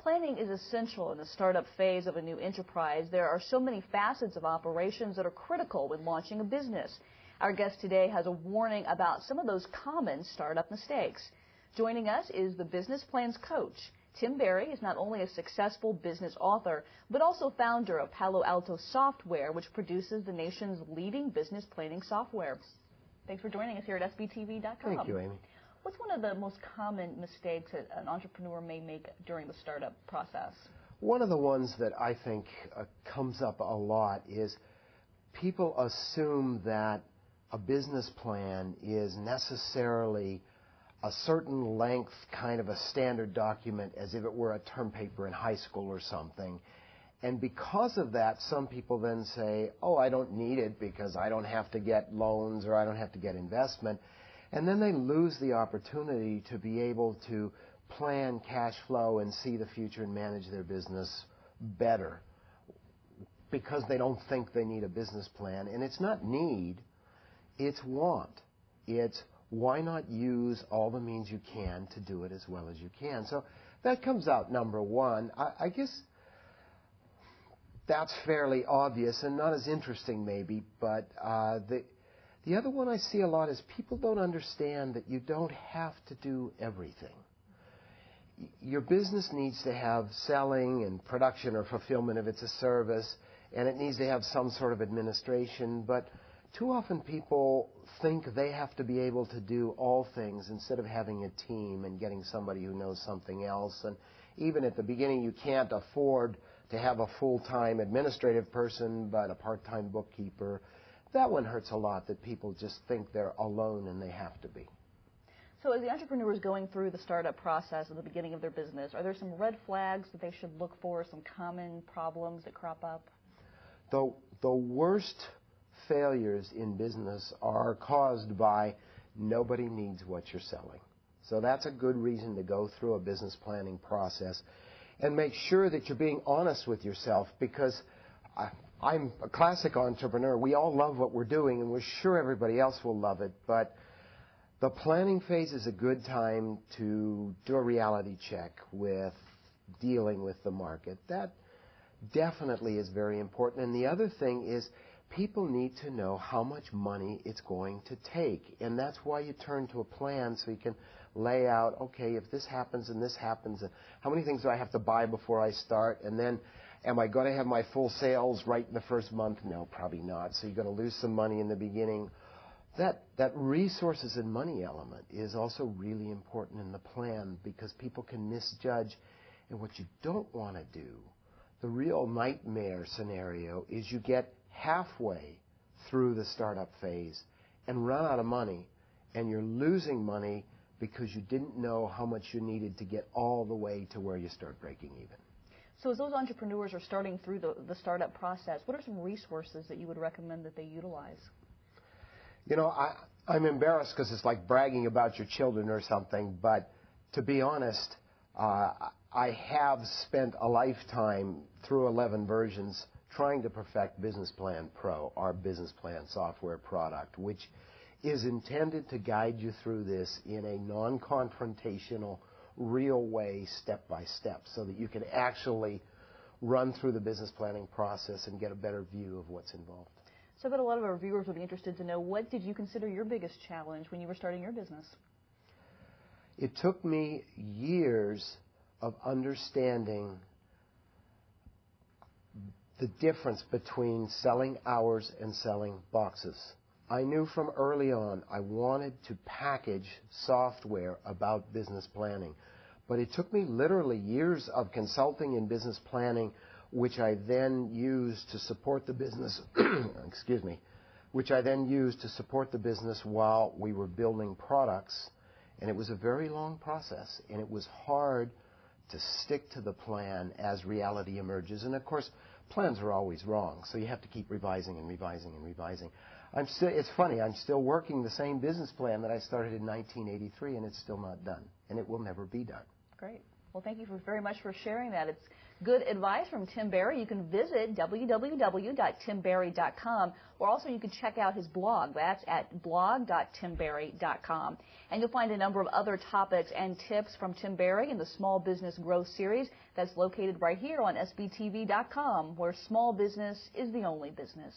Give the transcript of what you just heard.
planning is essential in the startup phase of a new enterprise. There are so many facets of operations that are critical when launching a business. Our guest today has a warning about some of those common startup mistakes. Joining us is the Business Plans Coach. Tim Berry is not only a successful business author, but also founder of Palo Alto Software, which produces the nation's leading business planning software. Thanks for joining us here at SBTV.com. Thank you, Amy. What's one of the most common mistakes that an entrepreneur may make during the startup process? One of the ones that I think comes up a lot is people assume that a business plan is necessarily a certain length, kind of a standard document, as if it were a term paper in high school or something. And because of that, some people then say, oh, I don't need it because I don't have to get loans or I don't have to get investment. And then they lose the opportunity to be able to plan cash flow and see the future and manage their business better because they don't think they need a business plan. And it's not need, it's want. It's why not use all the means you can to do it as well as you can. So that comes out number one. I guess that's fairly obvious and not as interesting maybe, but the other one I see a lot is people don't understand that you don't have to do everything. Your business needs to have selling and production or fulfillment if it's a service, and it needs to have some sort of administration, but too often people think they have to be able to do all things instead of having a team and getting somebody who knows something else. And even at the beginning, you can't afford to have a full-time administrative person, but a part-time bookkeeper. That one hurts a lot, that people just think they're alone and they have to be. So as the entrepreneur is going through the startup process at the beginning of their business, are there some red flags that they should look for, some common problems that crop up? The worst failures in business are caused by nobody needs what you're selling. So that's a good reason to go through a business planning process and make sure that you're being honest with yourself, because I'm a classic entrepreneur. We all love what we're doing, and we're sure everybody else will love it. But the planning phase is a good time to do a reality check with dealing with the market. That definitely is very important. And the other thing is people need to know how much money it's going to take. And that's why you turn to a plan, so you can lay out, okay, if this happens and this happens, and how many things do I have to buy before I start? And then am I going to have my full sales right in the first month? No, probably not. So you're going to lose some money in the beginning. That resources and money element is also really important in the plan, because people can misjudge. And what you don't want to do, the real nightmare scenario, is you get halfway through the startup phase and run out of money, and you're losing money because you didn't know how much you needed to get all the way to where you start breaking even. So as those entrepreneurs are starting through the startup process, what are some resources that you would recommend that they utilize? You know, I'm embarrassed because it's like bragging about your children or something, but to be honest, I have spent a lifetime through 11 versions trying to perfect Business Plan Pro, our business plan software product, which is intended to guide you through this in a non-confrontational, real way, step by step, so that you can actually run through the business planning process and get a better view of what's involved. So I bet a lot of our viewers would be interested to know, what did you consider your biggest challenge when you were starting your business? It took me years of understanding the difference between selling hours and selling boxes. I knew from early on I wanted to package software about business planning. But it took me literally years of consulting in business planning, which I then used to support the business, excuse me, which I then used to support the business while we were building products. And it was a very long process, and it was hard to stick to the plan as reality emerges. And of course, plans are always wrong, so you have to keep revising and revising and revising. It's funny, I'm still working the same business plan that I started in 1983, and it's still not done, and it will never be done. Great. Well, thank you very much for sharing that. It's good advice from Tim Berry. You can visit www.timberry.com, or also you can check out his blog. That's at blog.timberry.com. And you'll find a number of other topics and tips from Tim Berry in the Small Business Growth Series that's located right here on SBTV.com, where small business is the only business.